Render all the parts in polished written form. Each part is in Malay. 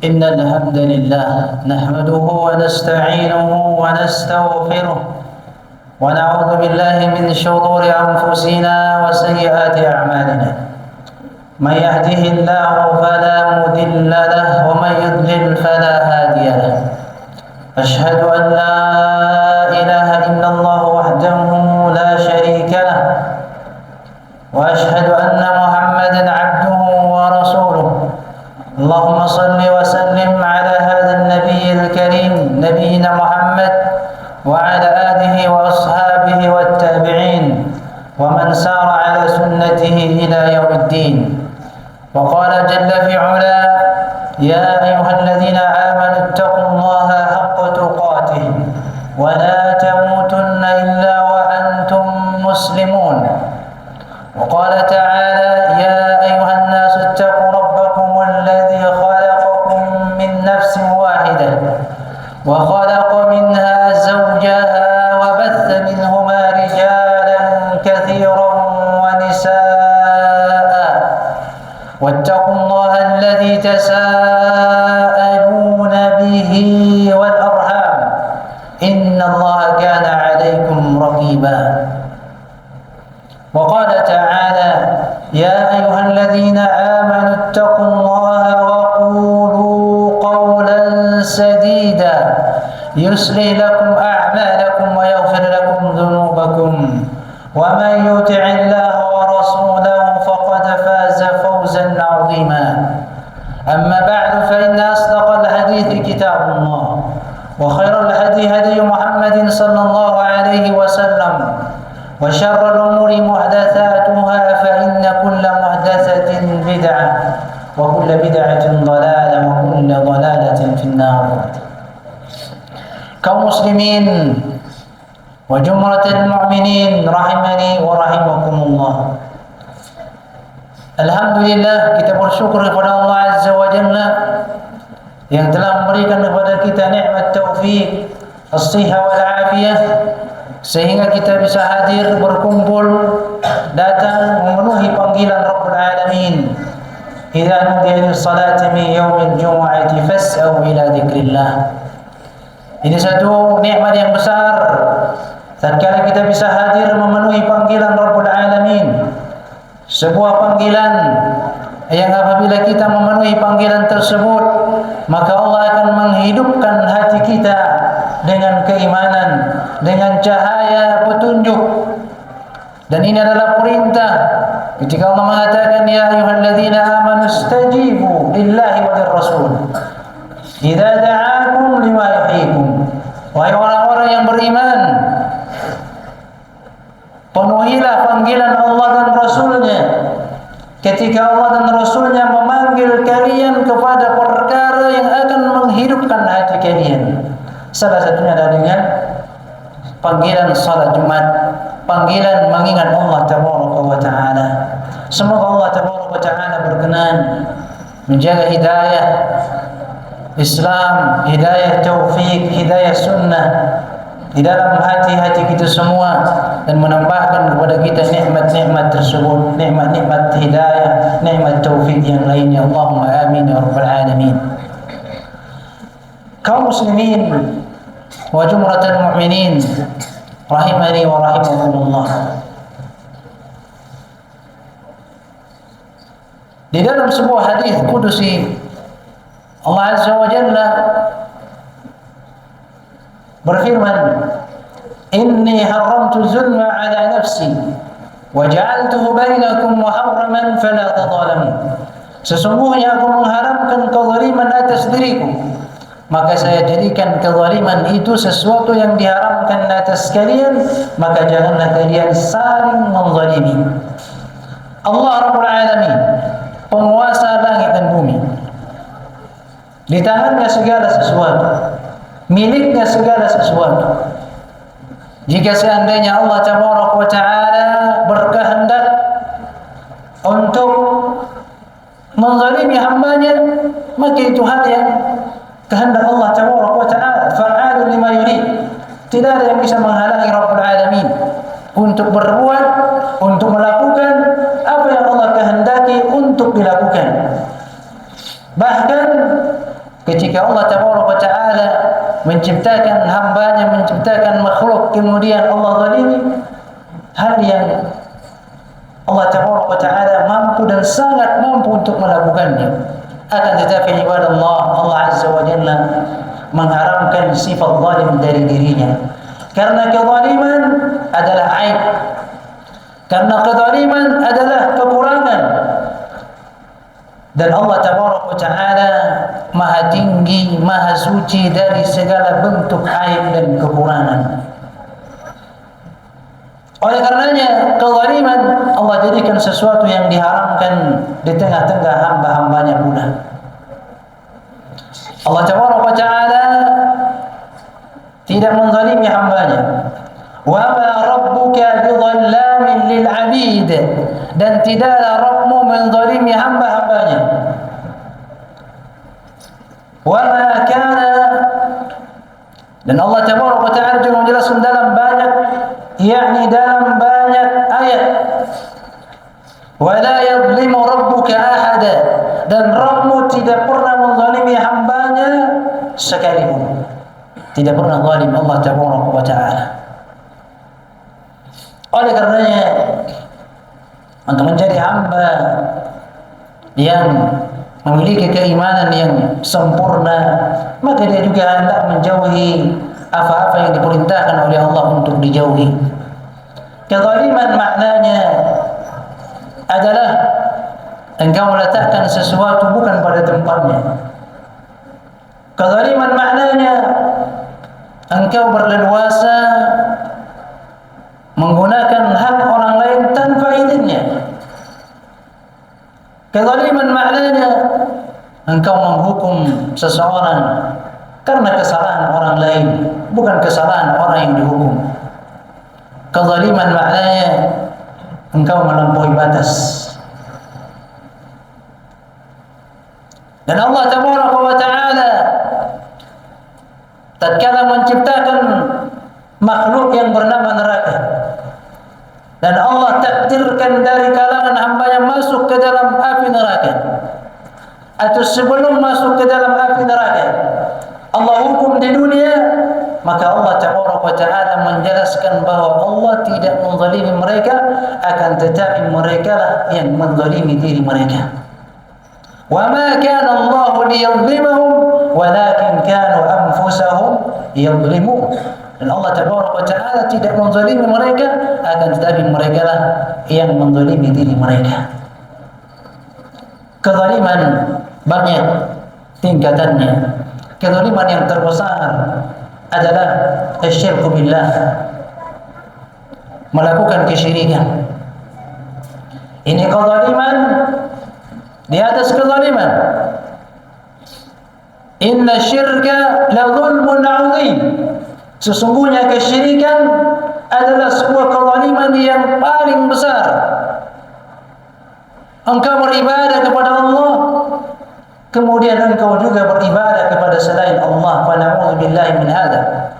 إن الحمد لله نحمده ونستعينه ونستغفره ونعوذ بالله من شرور أنفسنا وسيئات أعمالنا. من يهده الله فلا مضل له ومن يضلل فلا هادي له. أشهد أن لا إله إلا الله وحده لا شريك له وأشهد أن محمدا عبده ورسوله. اللهم صل وسلم على هذا النبي الكريم نبينا محمد وعلى آله وأصحابه والتابعين ومن سار على سنته إلى يوم الدين. وقال جل في علا: يا أيها الذين آمنوا اتقوا الله حق تقاته ولا تموتن إلا وأنتم مسلمون. وقال تعالى: يا أيها الناس اتقوا ربكم الذي خلقكم من نفس واحدة وخلق منها زوجها وبث منهما رجالا كثيرا ونساء واتقوا الله الذي تساءلون به والأرحام إن الله كان عليكم رقيبا. وقال تعالى: يا أيها الذين آمنوا اتقوا الله وقولوا قولا سديدا يصلح لكم أعمالكم ويغفر لكم ذنوبكم ومن يطع الله ورسوله فقد فاز فوزا عظيما. أما بعد فإن أصدق الحديث كتاب الله وخير الهدي هدي محمد صلى الله عليه وسلم وشر الأمور محدثاتها فإن كل محدثة بدعة وكل بدعة ضلالة وكل ضلالة في النار. kaum muslimin wa jumratul mu'minin rahimani wa rahimakumullah. Alhamdulillah, kita bersyukur kepada Allah Azza wa Jalla yang telah memberikan kepada kita nikmat taufik, as-sihah wal afiyah sehingga kita bisa hadir, berkumpul, datang memenuhi panggilan Rabbul Alamin. Idza nudiya lis-salati min yaumil jumu'ati fas'au ila dzikrillah. Ini satu nikmat yang besar tatkala kita bisa hadir memenuhi panggilan Rabbul Alamin. Sebuah panggilan yang apabila kita memenuhi panggilan tersebut, maka Allah akan menghidupkan hati kita dengan keimanan, dengan cahaya petunjuk. Dan ini adalah perintah ketika Allah mengatakan: ya ayyuhalladzina amanu istajibu lillahi wa lirrasul idza da'akum lima yuhyikum. Wahai orang-orang yang beriman, penuhilah panggilan Allah dan Rasulnya ketika Allah dan Rasulnya memanggil kalian kepada perkara yang akan menghidupkan hati kalian. Salah satunya adalah dengan panggilan salat Jumat, panggilan mengingat Allah Tabaraka wa Ta'ala. Semoga Allah Tabaraka wa Ta'ala berkenan menjaga hidayah Islam, hidayah taufik, hidayah sunnah di dalam hati-hati kita semua dan menambahkan kepada kita nikmat-nikmat tersebut, nikmat-nikmat hidayah, nikmat taufik yang lainnya. Allahumma amin ya rabbal alamin. Kaum muslimin wa jumratul mu'minin rahimani wa rahimakumullah. Di dalam sebuah hadis qudusi Allah Azza wa Jalla berfirman: inni haramtu zulma ala nafsi wa ja'altuhu bainakum muharraman fala tadhalamu. Sesungguhnya aku mengharamkan kezaliman atas diriku, maka saya jadikan kezaliman itu sesuatu yang diharamkan atas kalian, maka janganlah kalian saling menzalimi. Allah Rabbul Alamin, penguasa langit dan bumi, di tangannya segala sesuatu, miliknya segala sesuatu. Jika seandainya Allah Tabaraka wa Ta'ala berkehendak untuk menzalimi hambanya, maka itu hal yang kehendak Allah Tabaraka wa Ta'ala. Fa'alun lima yurid. Tidak ada yang bisa menghalangi Rabbul Alamin untuk berbuat, untuk melakukan apa yang Allah kehendaki untuk dilakukan. Bahkan jika Allah Tabaraka wa Ta'ala menciptakan hambanya, menciptakan makhluk, kemudian Allah zalimi, hal yang Allah Tabaraka wa Ta'ala mampu dan sangat mampu untuk melakukannya. Akan tetapi ibadah Allah Azza wa Jalla mengharamkan sifat zalim dari dirinya. Karena kezaliman adalah aib. Karena kezaliman adalah kekurangan. Dan Allah Tabaraka wa Ta'ala Maha tinggi, Maha suci dari segala bentuk aib dan kekurangan. Oleh karenanya kezaliman Allah jadikan sesuatu yang diharamkan di tengah-tengah hamba-hambanya pula. Allah Tabaraka wa Ta'ala tidak menzalimi hambanya. Wa ma rabbuka bidhallamin lil 'abid, dan tidaklah Rabbmu menzalimi hamba-hambanya. Wa ma kana, dan Allah Tabaraka wa Ta'ala juga menjelaskan dalam banyak, yakni dalam banyak ayat, wa la yadhlimu rabbuka ahada, dan Rabbmu tidak pernah menzalimi hambanya sekalipun. Tidak pernah zalim Allah Tabaraka wa Ta'ala. Oleh karenanya untuk menjadi hamba yang memiliki keimanan yang sempurna, maka dia juga hendak menjauhi apa-apa yang diperintahkan oleh Allah untuk dijauhi. Kezaliman maknanya adalah engkau meletakkan sesuatu bukan pada tempatnya. Kezaliman maknanya engkau berleluasa menggunakan hak orang lain tanpa izinnya. Kezaliman maknanya engkau menghukum seseorang karena kesalahan orang lain, bukan kesalahan orang yang dihukum. Kezaliman maknanya engkau melampaui batas. Dan Allah Tabaraka wa Ta'ala tatkala menciptakan makhluk yang bernama neraka, dan Allah takdirkan dari kalangan hambanya masuk ke dalam api neraka, atau sebelum masuk ke dalam api neraka Allah hukum di dunia, maka Allah Tabaraka wa Ta'ala menjelaskan bahwa Allah tidak menzalimi mereka, akan tetapi mereka lah yang menzalimi diri mereka. Wa ma kana Allah liyadhlimahum walakin kanu anfusahum yadhlimun. Dan Allah Tabaraka wa Ta'ala tidak menzalimi mereka, akan tetapi mereka lah yang menzalimi diri mereka. Kezaliman banyak tingkatannya. Kezaliman yang terbesar adalah asyirku billah, melakukan kesyirikan. Ini kezaliman di atas kezaliman. Inna syirka la zulmun 'azim. Sesungguhnya kesyirikan adalah sebuah kezaliman yang paling besar. Engkau beribadah kepada Allah, kemudian engkau juga beribadah kepada selain Allah. Fa na'udzubillahi min hada.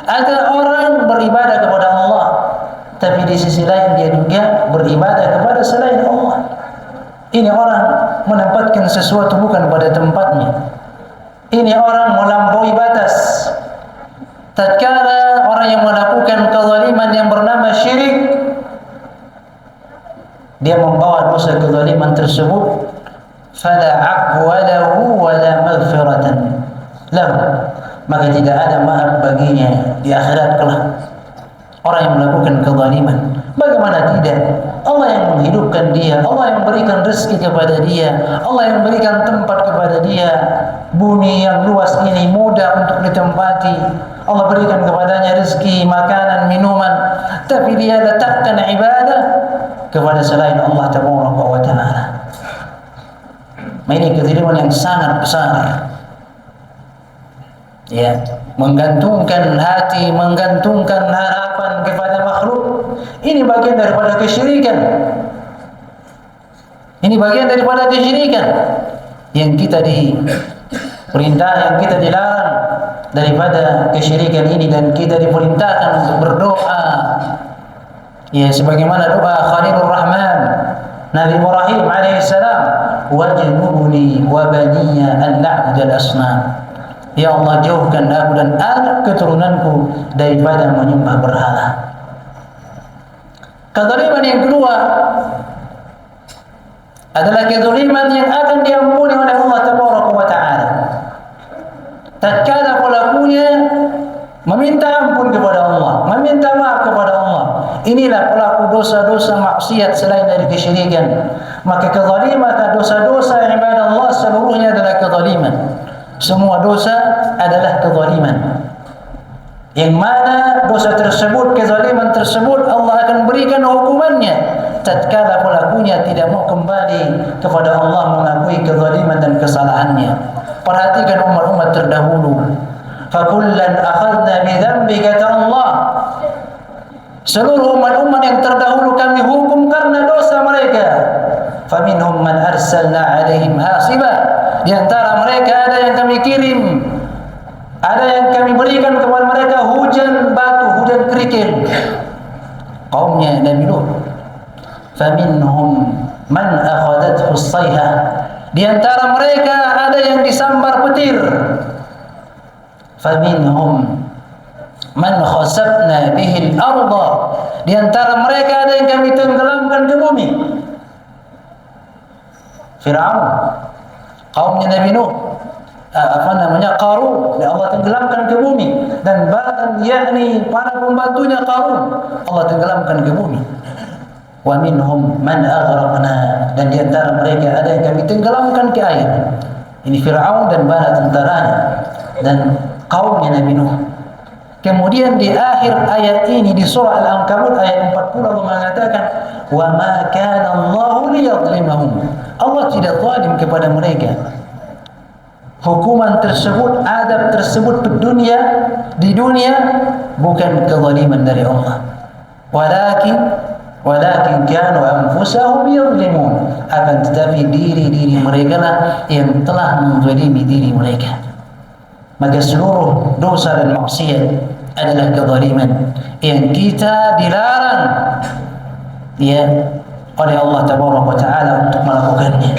Ada orang beribadah kepada Allah, tapi di sisi lain dia juga beribadah kepada selain Allah. Ini orang menempatkan sesuatu bukan pada tempatnya. Ini orang melampaui batas. Tatkala orang yang melakukan kezaliman yang bernama syirik, dia membawa dosa kezaliman tersebut, fala 'afwa lahu wa la maghfiratan lahu, maka tidak ada maaf baginya di akhirat kelak. Orang yang melakukan kezaliman, bagaimana tidak? Allah yang menghidupkan dia, Allah yang berikan rezeki kepada dia, Allah yang berikan tempat kepada dia. Bumi yang luas ini mudah untuk ditempati. Allah berikan kepadanya rezeki, makanan, minuman, tapi dia letakkan ibadah kepada selain Allah Tabaraka wa Ta'ala. Ini kezaliman yang sangat besar. Ya, menggantungkan hati, menggantungkan harapan kepada makhluk, ini bagian daripada kesyirikan. Ini bagian daripada kesyirikan yang kita diperintah, yang kita dilarang daripada kesyirikan ini, dan kita diperintahkan untuk berdoa. Ya, sebagaimana doa Khalilur Rahman Nabi Ibrahim alaihissalam, wajnubni wa baniya an na'budal asnam. Ya Allah, jauhkan aku dan anak keturunanku daripada menyembah berhala. Kezaliman yang kedua adalah kezaliman yang akan diampuni oleh Allah Tabaraka wa Ta'ala tatkala pelakunya meminta ampun kepada Allah, meminta maaf kepada Allah. Inilah pelaku dosa-dosa maksiat selain dari kesyirikan. Maka kezaliman dan dosa-dosa ibadah Allah seluruhnya adalah kezaliman. Semua dosa adalah kezaliman. Yang mana dosa tersebut, kezaliman tersebut, Allah akan berikan hukumannya tatkala pelakunya tidak mau kembali kepada Allah, mengakui kezaliman dan kesalahannya. Perhatikan umat-umat terdahulu. Fakullan akhadna bidhanbi, kata Allah, seluruh umat-umat yang terdahulu kami hukum karena dosa mereka. Faminhum man arsalna alaihim hasiba, di antara mereka ada yang kami kirim, ada yang kami berikan kepada mereka hujan batu, hujan kerikil. Kaumnya Nabi Nuh. Faminhum man akhadathu as-sayhah, di antara mereka ada yang disambar petir. Faminhum man khasabna bihi al-ardha, di antara mereka ada yang kami tenggelamkan ke bumi. Fir'aun, kaumnya Nabi Nuh, Qarun, Allah tenggelamkan ke bumi, dan bahkan yakni para pembantunya Qarun Allah tenggelamkan ke bumi. Wa minhum man aghraqna, dan di antara mereka ada yang kami tenggelamkan ke air. Ini Fir'aun dan bala tentaranya dan kaumnya Nabi Nuh. Kemudian di akhir ayat ini di surah Al-Ankabut ayat 40 Allah mengatakan, "Wa ma kana Allahu liyadhlimahum." Allah tidak zalim kepada mereka. Hukuman tersebut, adab tersebut di dunia bukan kezaliman dari Allah. Walakin kanu anfusahum yadhlimun, akan tetapi diri-diri mereka lah yang telah menzalimi diri mereka. Maka seluruh dosa dan maksiat adalah kezaliman yang kita dilarang oleh Allah Tabaraka wa Ta'ala untuk melakukannya.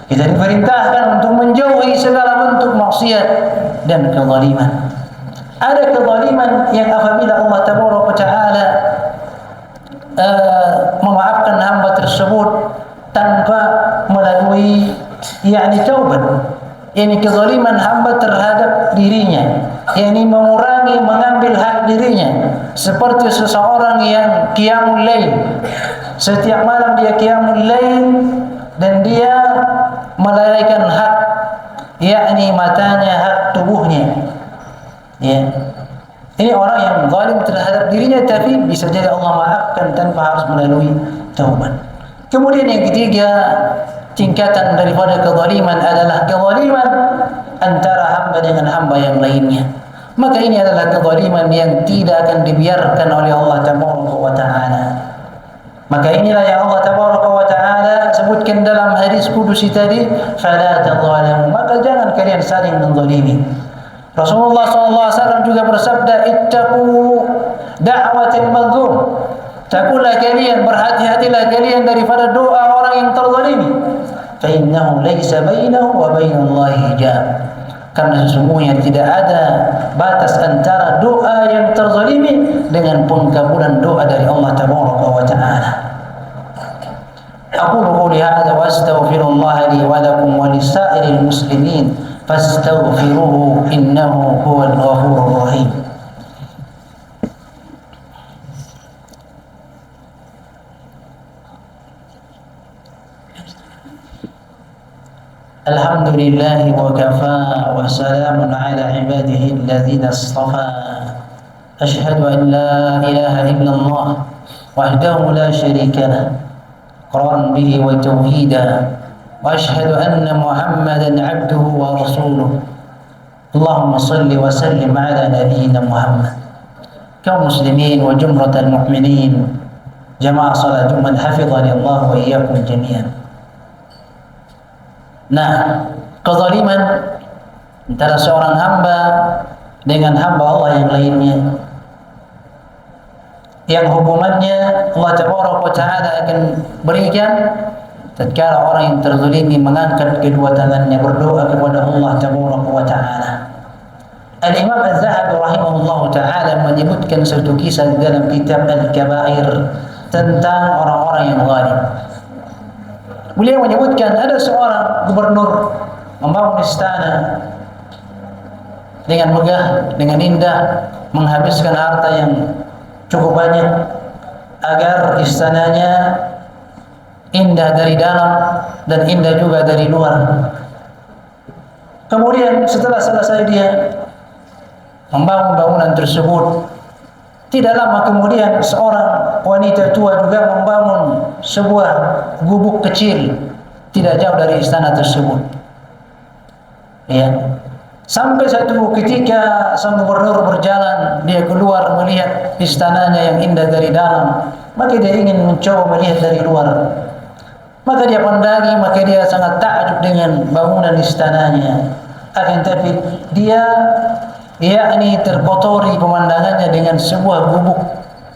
Kita diperintahkan untuk menjauhi segala bentuk maksiat dan kezaliman. Ada kezaliman yang apabila Allah Tabaraka wa Ta'ala memaafkan hamba tersebut tanpa melalui taubat, yakni kezaliman hamba terhadap dirinya, yakni mengurangi, mengambil hak dirinya, seperti seseorang yang qiyamul lail, setiap malam dia qiyamul lail dan dia melalaikan hak, yakni matanya, hak tubuhnya. Ini orang yang zalim terhadap dirinya, tapi bisa jadi Allah maafkan tanpa harus melalui taubat. Kemudian yang ketiga, tingkatan daripada kezaliman adalah kezaliman antara hamba dengan hamba yang lainnya. Maka ini adalah kezaliman yang tidak akan dibiarkan oleh Allah Tabaraka wa Ta'ala. Maka inilah yang Allah Tabaraka wa Ta'ala sebutkan dalam hadis kudusi tadi, "Fala tadzalamu," maka jangan kalian saling menzalimi. Rasulullah SAW juga bersabda, "Ittaqu da'watil mazlum." Takutlah kalian, berhati-hatilah kalian daripada doa orang yang terzalimi. Fa innahu laysa bainahu wa bainallahi hijab. Karena sesungguhnya tidak ada batas antara doa yang terzalimi dengan pengkabulan doa dari Allah Tabaraka wa Ta'ala. Aqulu qouli hadza wa astaghfirullah li wa lakum wa lisairil muslimin fastaghfiruhu innahu huwal ghafurur rahim. Alhamdulillah wa kafa wa salamun ala ibadihi alladhina istafa. Ashhadu an la ilaha illallah wahdahu la sharika lah, iqraran bihi wa tauhida, wa ashhadu anna Muhammadan abduhu wa rasuluh. Allahumma salli wa sallim ala nabiyyina Muhammad. Kaum muslimin wa jumratal mu'minin, jamaah salat Jumat, hafizani Allah wa iyyakum jami'an. Nah, kezaliman antara seorang hamba dengan hamba Allah yang lainnya, yang hukumannya Allah Tabaraka wa Ta'ala akan berikan tatkala orang yang terzalimi mengangkat kedua tangannya berdoa kepada Allah Tabaraka wa Ta'ala. Al-Imam Az-Zahabi rahimahullah ta'ala menyebutkan satu kisah dalam kitab Al-Kabair tentang orang-orang yang zalim. Beliau menyebutkan ada seorang gubernur membangun istana dengan megah, dengan indah, menghabiskan harta yang cukup banyak agar istananya indah dari dalam dan indah juga dari luar. Kemudian setelah selesai dia membangun bangunan tersebut, tidak lama kemudian seorang wanita tua juga membangun sebuah gubuk kecil tidak jauh dari istana tersebut. Ya. Sampai satu ketika sang gubernur berjalan, dia keluar melihat istananya yang indah dari dalam, maka dia ingin mencoba melihat dari luar. Maka dia pandangi, maka dia sangat takjub dengan bangunan istananya. Akan tapi dia yakni terkotori pemandangannya dengan sebuah gubuk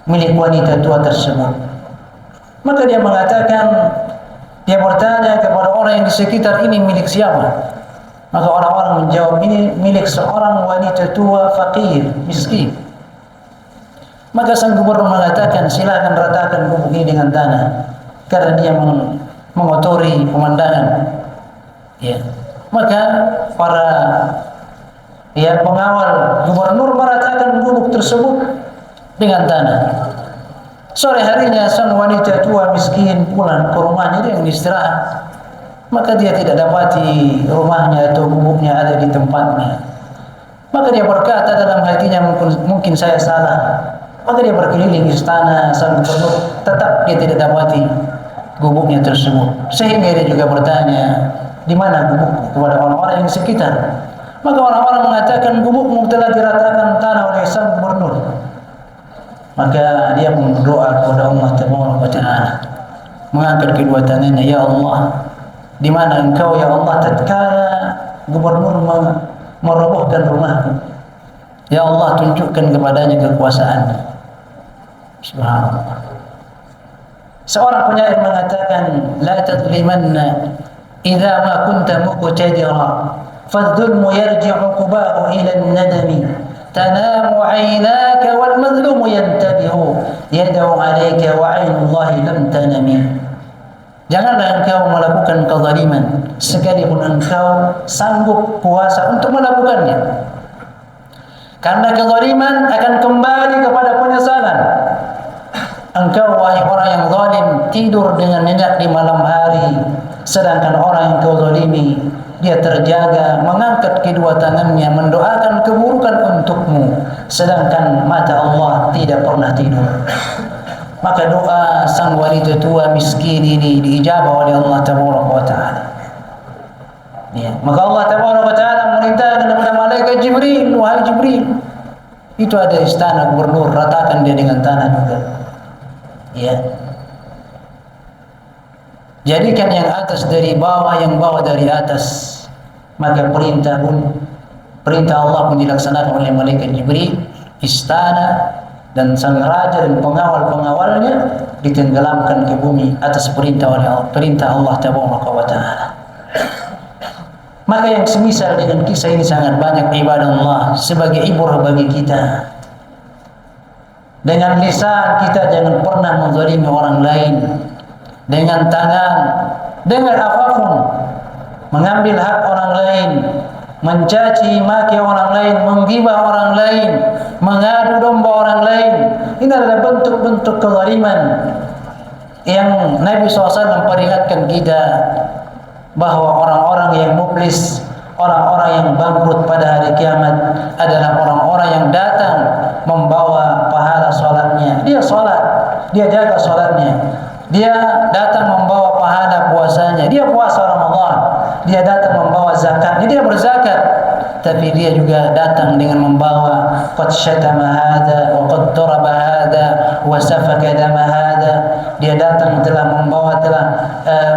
milik wanita tua tersebut. Maka dia mengatakan, dia bertanya kepada orang yang di sekitar, ini milik siapa? Maka orang-orang menjawab, ini milik seorang wanita tua fakir, miskin. Maka sang gubernur mengatakan, silakan ratakan gubuk ini dengan tanah, karena dia mengotori pemandangan. Ya. Maka para pengawal gubernur meratakan gubuk tersebut dengan tanah. Sore harinya sang wanita tua miskin pulang ke rumahnya, dia istirahat. Maka dia tidak dapati rumahnya atau gubuknya ada di tempatnya. Maka dia berkata dalam hatinya, mungkin saya salah. Maka dia berkeliling istana sang gubernur, tetap dia tidak dapati gubuknya tersebut. Sehingga dia juga bertanya, di mana gubuk, kepada orang-orang yang di sekitar. Maka orang-orang mengatakan, gubukmu telah diratakan tanah oleh sang gubernur. Maka dia pun berdoa kepada Allah Taala, mengangkat kedua tangannya, ya Allah, di mana engkau ya Allah tatkala gubernur merobohkan rumahku, ya Allah tunjukkan kepadanya kekuasaan. Subhanallah. Seorang penyair mengatakan, la tadlimanna idza ma kunta muqtadira fadh-dhulmu yarji'u qubahu ila an-nadami tanamu 'aynaka wal madhlumu yantabihu yad'u 'alayka wa 'aynu Allahi lam tanami. Janganlah engkau melakukan kezaliman sekalipun engkau sanggup puasa untuk melakukannya, karena kezaliman akan kembali kepada penyesalan. Engkau wahai orang yang zalim tidur dengan nyenyak di malam hari, sedangkan orang yang kau zalimi dia terjaga mengangkat kedua tangannya mendoakan keburukan untukmu, sedangkan mata Allah tidak pernah tidur. Maka doa sang wanita tua miskin ini diijabah oleh Allah Taala. Ya, maka Allah Taala memerintahkan kepada malaikat Jibril, wahai Jibril, itu ada istana gubernur, ratakan dia dengan tanah juga. Ya. Jadikan yang atas dari bawah, yang bawah dari atas. Maka perintah Allah pun dilaksanakan oleh malaikat Jibril. Istana dan sang raja dan pengawal-pengawalnya ditenggelamkan ke bumi atas perintah Allah Taala. Maka yang semisal dengan kisah ini sangat banyak ibadah Allah sebagai ibrah bagi kita. Dengan lisan kita jangan pernah menzalimi orang lain, dengan tangan, dengan apapun mengambil hak orang lain, mencaci maki orang lain, menggibah orang lain, mengadu domba orang lain. Ini adalah bentuk-bentuk kezaliman yang Nabi SAW memperingatkan kita bahwa orang-orang yang muflis, orang-orang yang bangkrut pada hari kiamat adalah orang-orang yang datang membawa pahala salatnya. Dia salat, dia jaga salatnya. Dia datang membawa pahala puasanya. Dia puasa Ramadan. Dia datang membawa zakatnya. Dia berzakat. Tapi dia juga datang dengan membawa qad syatama hadza wa qad daraba hadza wa safaka dama hadza. Dia datang telah membawa, telah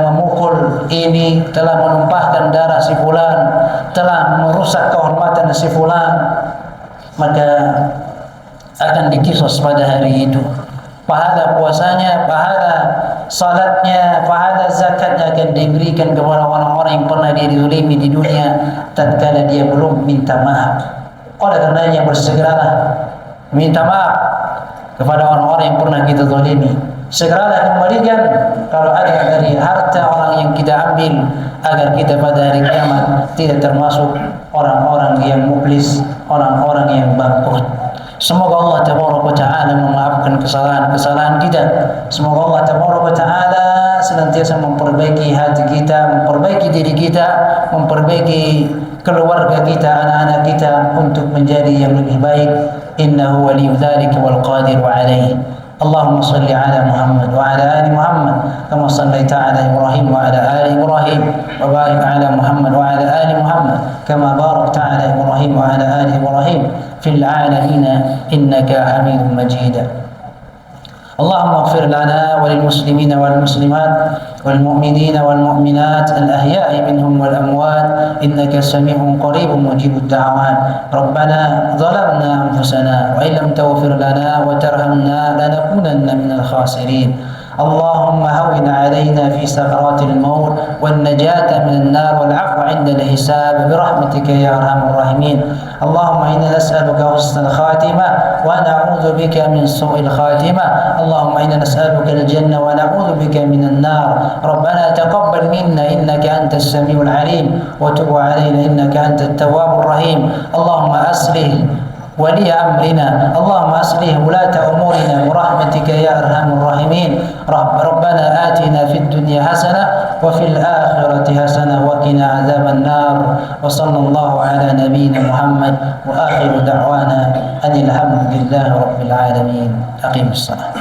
memukul ini, telah menumpahkan darah si fulan, telah merusak kehormatan si fulan. Maka akan dikisos pada hari itu. Pahala puasanya, pahala salatnya, pahala zakatnya akan diberikan kepada orang-orang yang pernah dia dizalimi di dunia tatkala dia belum minta maaf. Oleh karenanya bersegeralah minta maaf kepada orang-orang yang pernah kita zalimi. Segeralah kembalikan kalau ada dari harta orang yang kita ambil, agar kita pada hari kiamat tidak termasuk orang-orang yang muflis, orang-orang yang bangkrut. Semoga Allah Tabaraka wa Ta'ala memaafkan kesalahan-kesalahan kita. Semoga Allah Tabaraka wa Ta'ala senantiasa memperbaiki hati kita, memperbaiki diri kita, memperbaiki keluarga kita, anak-anak kita untuk menjadi yang lebih baik. Innahu waliyyu dzalika wal qadiru alaihi. اللهم صل على محمد وعلى آل محمد كما صليت على إبراهيم وعلى آل إبراهيم وبارك على محمد وعلى آل محمد كما باركت على إبراهيم وعلى آل إبراهيم في العالمين إنك حميد مجيد. اللهم اغفر لنا وللمسلمين والمسلمات والمؤمنين والمؤمنات الأحياء منهم والأموات إنك سميع قريب مجيب الدعوات. ربنا ظلمنا أنفسنا وإن لم تغفر لنا وترحمنا لنكونن من الخاسرين. اللهم هون علينا في سكرات الموت والنجاة من النار والعفو عند الحساب برحمتك يا أرحم الراحمين. اللهم إنا نسألك حسن الخاتمة ونعوذ بك من سوء الخاتمة. اللهم إنا نسألك الجنة ونعوذ بك من النار. ربنا تقبل منا إنك أنت السميع العليم وتب علينا إنك أنت التواب الرحيم. اللهم أصلح ولي أمرنا، اللهم أصلح ولاة أمورنا برحمتك يا أرحم الراحمين. ربنا آتنا في الدنيا حسنة وفي الآخرة حسنة وقنا عذاب النار. وصلى الله على نبينا محمد وآخر دعوانا أن الحمد لله رب العالمين. أقيم الصلاة.